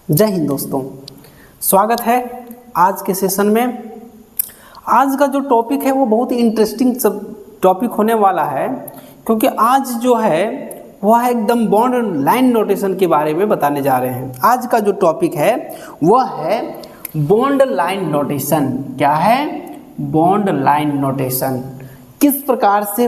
जय हिंद दोस्तों, स्वागत है आज के सेशन में। आज का जो टॉपिक है वो बहुत ही इंटरेस्टिंग सब टॉपिक होने वाला है, क्योंकि आज जो है वह एकदम बॉन्ड लाइन नोटेशन के बारे में बताने जा रहे हैं। आज का जो टॉपिक है वह है बॉन्ड लाइन नोटेशन। क्या है? Bond line notation. किस प्रकार से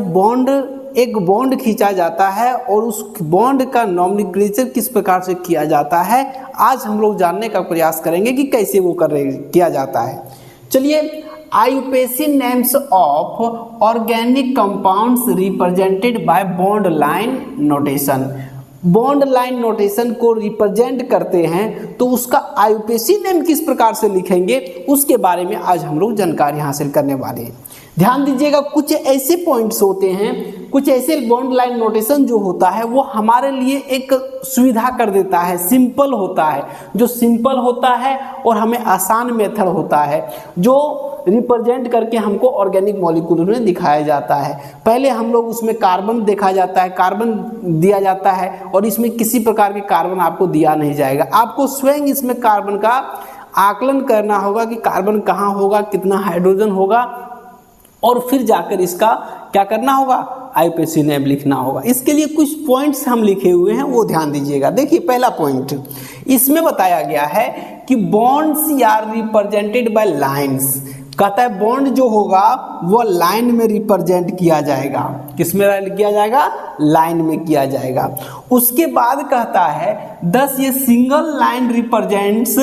एक बॉन्ड खींचा जाता है और उस बॉन्ड का नॉमेनक्लेचर किस प्रकार से किया जाता है, आज हम लोग जानने का प्रयास करेंगे कि कैसे वो किया जाता है। चलिए, IUPAC names of organic compounds represented by bond line notation. Bond line notation को रिप्रेजेंट करते हैं तो उसका IUPAC नेम किस प्रकार से लिखेंगे उसके बारे में आज हम लोग जानकारी हासिल करने वाले हैं। ध्यान दीजिएगा, कुछ ऐसे पॉइंट्स होते हैं, कुछ ऐसे बॉन्ड लाइन नोटेशन जो होता है वो हमारे लिए एक सुविधा कर देता है, सिंपल होता है। जो सिंपल होता है और हमें आसान मेथड होता है, जो रिप्रेजेंट करके हमको ऑर्गेनिक मॉलिक्यूल में दिखाया जाता है। पहले हम लोग उसमें कार्बन देखा जाता है, कार्बन दिया जाता है और इसमें किसी प्रकार के कार्बन आपको दिया नहीं जाएगा। आपको स्वयं इसमें कार्बन का आकलन करना होगा कि कार्बन कहाँ होगा, कितना हाइड्रोजन होगा, और फिर जाकर इसका क्या करना होगा, IUPAC नेम लिखना होगा। इसके लिए कुछ पॉइंट्स हम लिखे हुए हैं, वो ध्यान दीजिएगा। देखिए, पहला पॉइंट इसमें बताया गया है कि bonds are represented by lines. कहता है बॉन्ड जो होगा वो लाइन में रिप्रेजेंट किया जाएगा। किस में किया जाएगा? लाइन में किया जाएगा। उसके बाद कहता है दस ये single line represents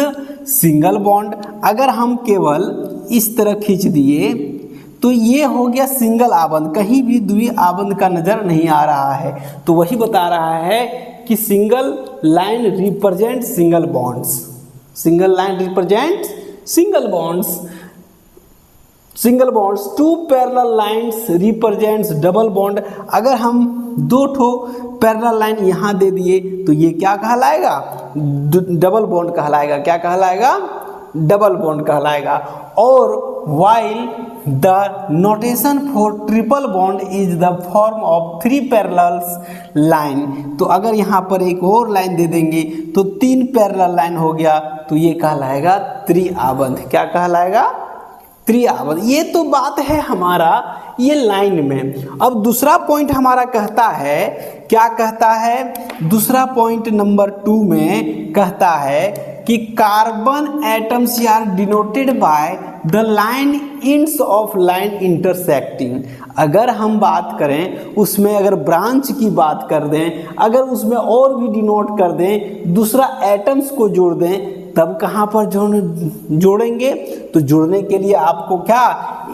single bond. अगर हम केवल इस तरह खींच दिए तो ये हो गया सिंगल आबंध, कहीं भी द्वि आबंध का नजर नहीं आ रहा है। तो वही बता रहा है कि single line represent single bonds, single line represent single bonds, single bonds. Two parallel lines represents double bond. अगर हम दो ठो पैरेलल लाइन यहाँ दे दिए तो ये क्या कहलाएगा? डबल बॉन्ड कहलाएगा। क्या कहलाएगा? डबल बॉन्ड कहलाएगा। और while the notation for triple bond is the form of three parallels line, तो अगर यहाँ पर एक और लाइन दे देंगे तो तीन पैरेलल लाइन हो गया, तो ये कहलाएगा त्रिआबंध। क्या कहलाएगा? त्रिआबंध। ये तो बात है हमारा ये लाइन में। अब दूसरा पॉइंट हमारा कहता है, क्या कहता है? दूसरा पॉइंट नंबर 2 में कहता है कि carbon atoms are denoted by the line ends of line intersecting. अगर हम बात करें उसमें, अगर ब्रांच की बात कर दें, अगर उसमें और भी डिनोट कर दें, दूसरा एटम्स को जोड़ दें, तब कहाँ पर जोड़ेंगे? तो जोड़ने के लिए आपको क्या,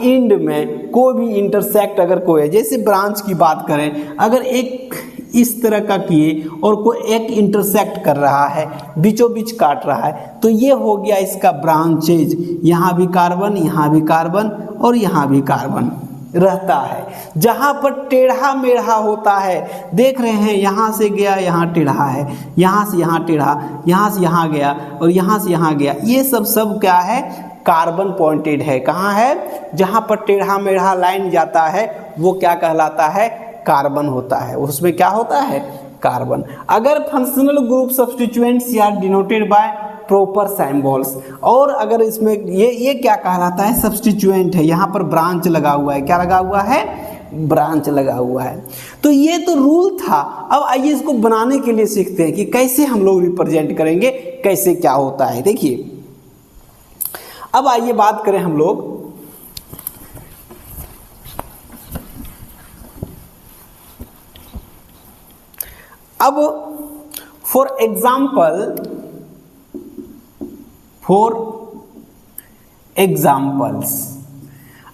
इंड में कोई भी इंटरसेक्ट अगर कोई है, जैसे ब्रांच की बात करें, अगर एक इस तरह का किए और कोई एक इंटरसेक्ट कर रहा है, बीचों बीच काट रहा है, तो ये हो गया इसका ब्रांचेज। यहाँ भी कार्बन, यहाँ भी कार्बन और यहाँ भी कार्बन रहता है। जहाँ पर टेढ़ा मेढ़ा होता है, देख रहे हैं, यहाँ से गया यहाँ टेढ़ा है, यहाँ से यहाँ टेढ़ा, यहाँ से यहाँ गया और यहाँ से यहाँ गया, ये सब क्या है? कार्बन पॉइंटेड है। कहाँ है? जहाँ पर टेढ़ा मेढ़ा लाइन जाता है वो क्या कहलाता है? कार्बन होता है। उसमें क्या होता है? कार्बन। अगर functional group substituents are denoted by proper symbols, और अगर इसमें ये क्या कहलाता है? सब्स्टिट्यूएंट है। यहाँ पर ब्रांच लगा हुआ है। क्या लगा हुआ है? ब्रांच लगा हुआ है। तो ये तो रूल था। अब आइए इसको बनाने के लिए सीखते हैं कि कैसे हम लोग रिप्रेजेंट करेंगे, कैसे क्या होता है। देखिए, अब आइए बात करें हम लोग अब फॉर एग्जाम्पल्स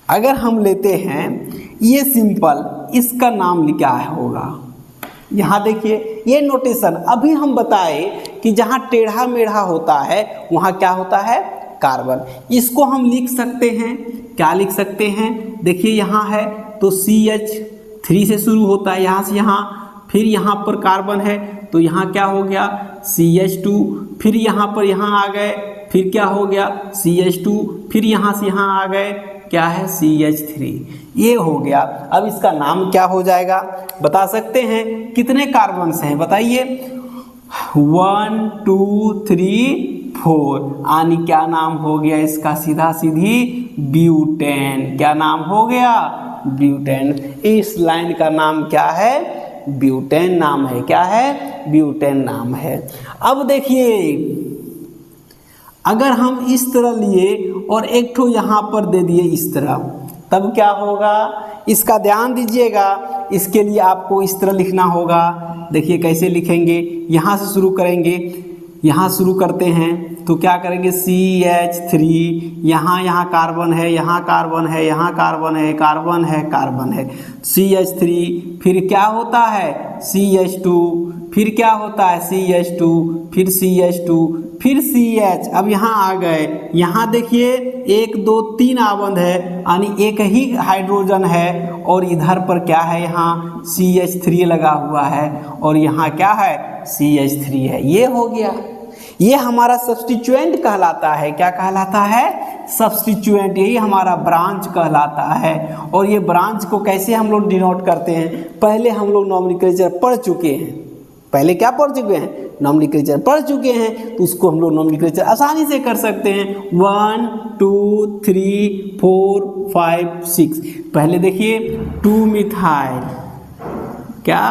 अगर हम लेते हैं ये सिंपल, इसका नाम क्या होगा? यहाँ देखिए, ये नोटेशन अभी हम बताए कि जहाँ टेढ़ा मेढ़ा होता है वहाँ क्या होता है? कार्बन। इसको हम लिख सकते हैं। क्या लिख सकते हैं? देखिए, यहाँ है तो CH3 से शुरू होता है, यहाँ से यहाँ, फिर यहाँ पर कार्बन है तो यहाँ क्या हो गया? CH2, फिर यहाँ पर यहाँ आ गए, फिर क्या हो गया? CH2, फिर यहाँ से यहाँ आ गए, क्या है? CH3। ये हो गया। अब इसका नाम क्या हो जाएगा? बता सकते हैं? कितने कार्बन्स हैं बताइए? 1 2 3 4 यानी क्या नाम हो गया इसका, सीधा सीधी ब्यूटेन। क्या नाम हो गया, ब्यूटेन। इस लाइन का नाम क्या है, ब्यूटेन नाम है। क्या है, ब्यूटेन नाम है। अब देखिए अगर हम इस तरह लिए और एक ठो यहाँ पर दे दिए इस तरह, तब क्या होगा, इसका ध्यान दीजिएगा। इसके लिए आपको इस तरह लिखना होगा। देखिए कैसे लिखेंगे, यहाँ से शुरू करेंगे, यहाँ शुरू करते हैं तो क्या करेंगे, CH3, यहाँ कार्बन है, यहाँ कार्बन है, यहाँ कार्बन है, कार्बन है, कार्बन है, CH3, फिर क्या होता है CH2, फिर क्या होता है CH2, फिर CH2, फिर CH। अब यहाँ आ गए, यहाँ देखिए 1 2 3 आबंध है यानी एक ही हाइड्रोजन है, और इधर पर क्या है, यहाँ CH3 लगा हुआ है, और यहाँ क्या है CH3 है। ये हो गया, ये हमारा सब्स्टिट्यूएंट कहलाता है। क्या कहलाता है, सब्स्टिट्यूएंट। यही हमारा ब्रांच कहलाता है। और ये ब्रांच को कैसे हम लोग डिनोट करते हैं, पहले हम लोग नॉमेनक्लेचर पढ़ चुके हैं। पहले क्या पढ़ चुके हैं, नॉमेनक्लेचर पढ़ चुके हैं, तो उसको हम लोग नॉमेनक्लेचर आसानी से कर सकते हैं। 1 2 3 4 5 6। पहले देखिए 2 मिथाइल, क्या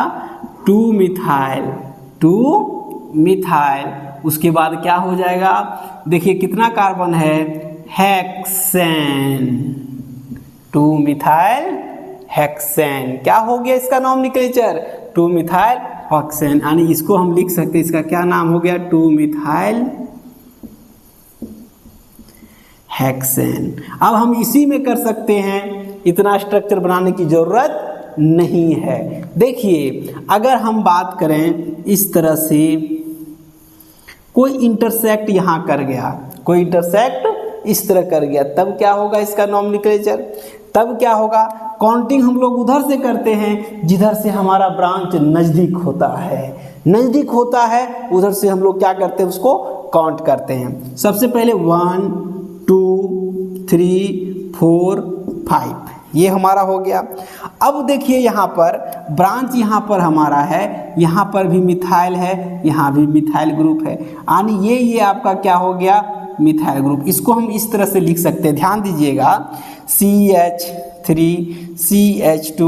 2 मिथाइल, 2 मिथाइल। उसके बाद क्या हो जाएगा, देखिए कितना कार्बन है, हेक्सेन, 2 मिथाइल हेक्सेन। क्या हो गया इसका नॉमेनक्लेचर, 2 मिथाइल हेक्सेन। यानी इसको हम लिख सकते हैं, इसका क्या नाम हो गया, 2 मिथाइल हेक्सेन। अब हम इसी में कर सकते हैं, इतना स्ट्रक्चर बनाने की जरूरत नहीं है। देखिए अगर हम बात करें इस तरह से, कोई इंटरसेक्ट यहाँ कर गया, कोई इंटरसेक्ट इस तरह कर गया, तब क्या होगा इसका नॉमेनक्लेचर, तब क्या होगा, काउंटिंग हम लोग उधर से करते हैं जिधर से हमारा ब्रांच नज़दीक होता है, नज़दीक होता है उधर से हम लोग क्या करते हैं, उसको काउंट करते हैं। सबसे पहले 1 2 3 4 5, ये हमारा हो गया। अब देखिए यहाँ पर ब्रांच, यहाँ पर हमारा है, यहाँ पर भी मिथाइल है, यहाँ भी मिथाइल ग्रुप है, यानी ये आपका क्या हो गया, मिथाइल ग्रुप। इसको हम इस तरह से लिख सकते हैं, ध्यान दीजिएगा, CH3 CH2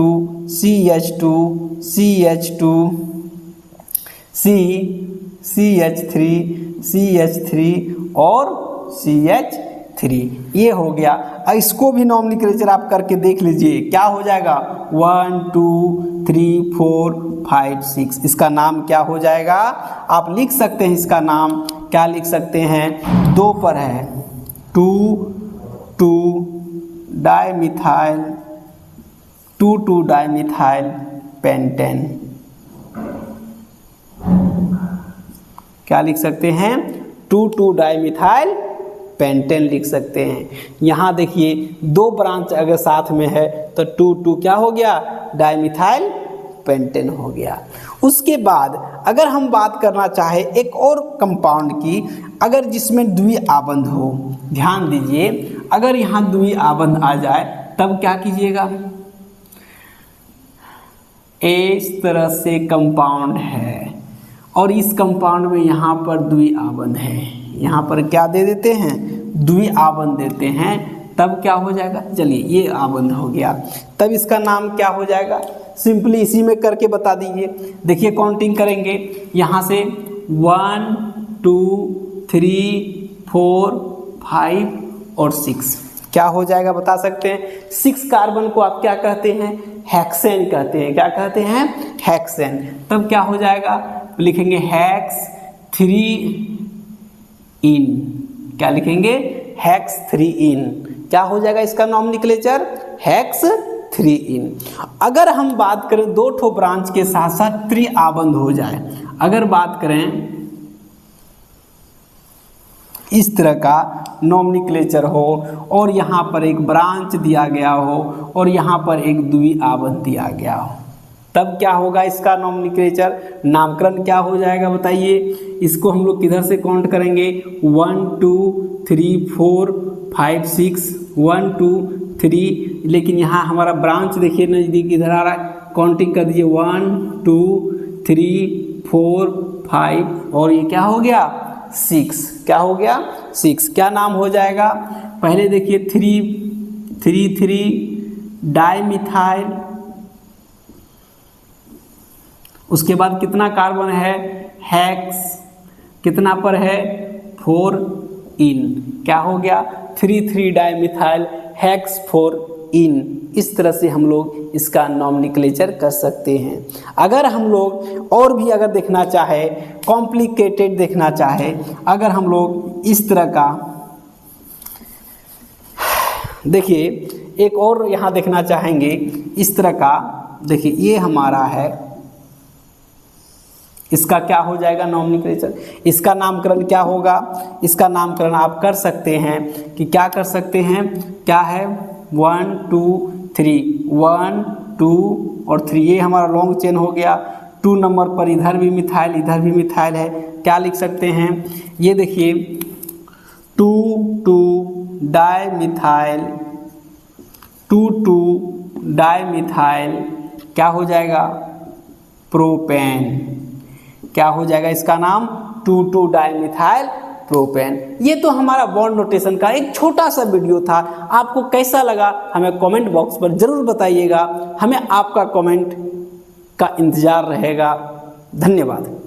CH2 CH2 CH3 CH3 और CH3, ये हो गया। इसको भी नॉमेनक्लेचर आप करके देख लीजिए, क्या हो जाएगा, 1 2 3 4 5 6। इसका नाम क्या हो जाएगा, आप लिख सकते हैं, इसका नाम क्या लिख सकते हैं, 2 पर है, 2 डाइमिथाइल, 2 डाइमिथाइल पेंटेन। क्या लिख सकते हैं, 2 डाइमिथाइल पेंटेन लिख सकते हैं। यहाँ देखिए 2 ब्रांच अगर साथ में है तो 2 क्या हो गया, डाइमिथाइल पेंटेन हो गया। उसके बाद अगर हम बात करना चाहे एक और कंपाउंड की, अगर जिसमें द्वि आबंध हो, ध्यान दीजिए, अगर यहाँ द्वि आबंध आ जाए तब क्या कीजिएगा, इस तरह से कंपाउंड है और इस कंपाउंड में यहाँ पर द्वि आबंध है, यहाँ पर क्या दे देते हैं, द्वि आबंध देते हैं, तब क्या हो जाएगा, चलिए ये आबंध हो गया, तब इसका नाम क्या हो जाएगा, सिंपली इसी में करके बता दीजिए। देखिए काउंटिंग करेंगे, यहाँ से 1 2 3 4 5 और 6, क्या हो जाएगा बता सकते हैं। 6 कार्बन को आप क्या कहते हैं, हेक्सेन कहते हैं। क्या कहते हैं, हेक्सेन। तब क्या हो जाएगा, लिखेंगे हेक्स 3 इन, क्या लिखेंगे, हेक्स 3 इन। क्या हो जाएगा इसका नॉमेनक्लेचर, हेक्स 3 इन। अगर हम बात करें 2 ठो ब्रांच के साथ साथ त्रि आबंध हो जाए, अगर बात करें इस तरह का नॉमेनक्लेचर हो और यहाँ पर एक ब्रांच दिया गया हो और यहाँ पर एक द्वि आबंध दिया गया हो, तब क्या होगा इसका नॉमेनक्लेचर, नामकरण क्या हो जाएगा बताइए। इसको हम लोग किधर से काउंट करेंगे, 1 2 3 4 5 6, 1 2 3, लेकिन यहाँ हमारा ब्रांच देखिए नज़दीक इधर आ रहा है, काउंटिंग कर दीजिए 1 2 3 4 5 और ये क्या हो गया 6। क्या हो गया 6। क्या नाम हो जाएगा, पहले देखिए 3 डाइमिथाइल, उसके बाद कितना कार्बन है हेक्स, कितना पर है 4 इन। क्या हो गया 3 डाइमिथाइल हेक्स 4 इन। इस तरह से हम लोग इसका नॉमेनक्लेचर कर सकते हैं। अगर हम लोग और भी अगर देखना चाहे, कॉम्प्लिकेटेड देखना चाहे, अगर हम लोग इस तरह का देखिए, एक और यहाँ देखना चाहेंगे इस तरह का, देखिए ये हमारा है, इसका क्या हो जाएगा नॉमेनक्लेचर, इसका नामकरण क्या होगा, इसका नामकरण आप कर सकते हैं कि क्या कर सकते हैं, क्या है 1 2 3, 1 2 और 3, ये हमारा लॉन्ग चेन हो गया। 2 नंबर पर इधर भी मिथाइल, इधर भी मिथाइल है, क्या लिख सकते हैं, ये देखिए 2 डाइमिथाइल, 2 डाइमिथाइल, क्या हो जाएगा प्रोपेन। क्या हो जाएगा इसका नाम 2 डाइमिथाइल प्रोपेन। ये तो हमारा बॉन्ड नोटेशन का एक छोटा सा वीडियो था। आपको कैसा लगा हमें कमेंट बॉक्स पर ज़रूर बताइएगा। हमें आपका कमेंट का इंतज़ार रहेगा। धन्यवाद।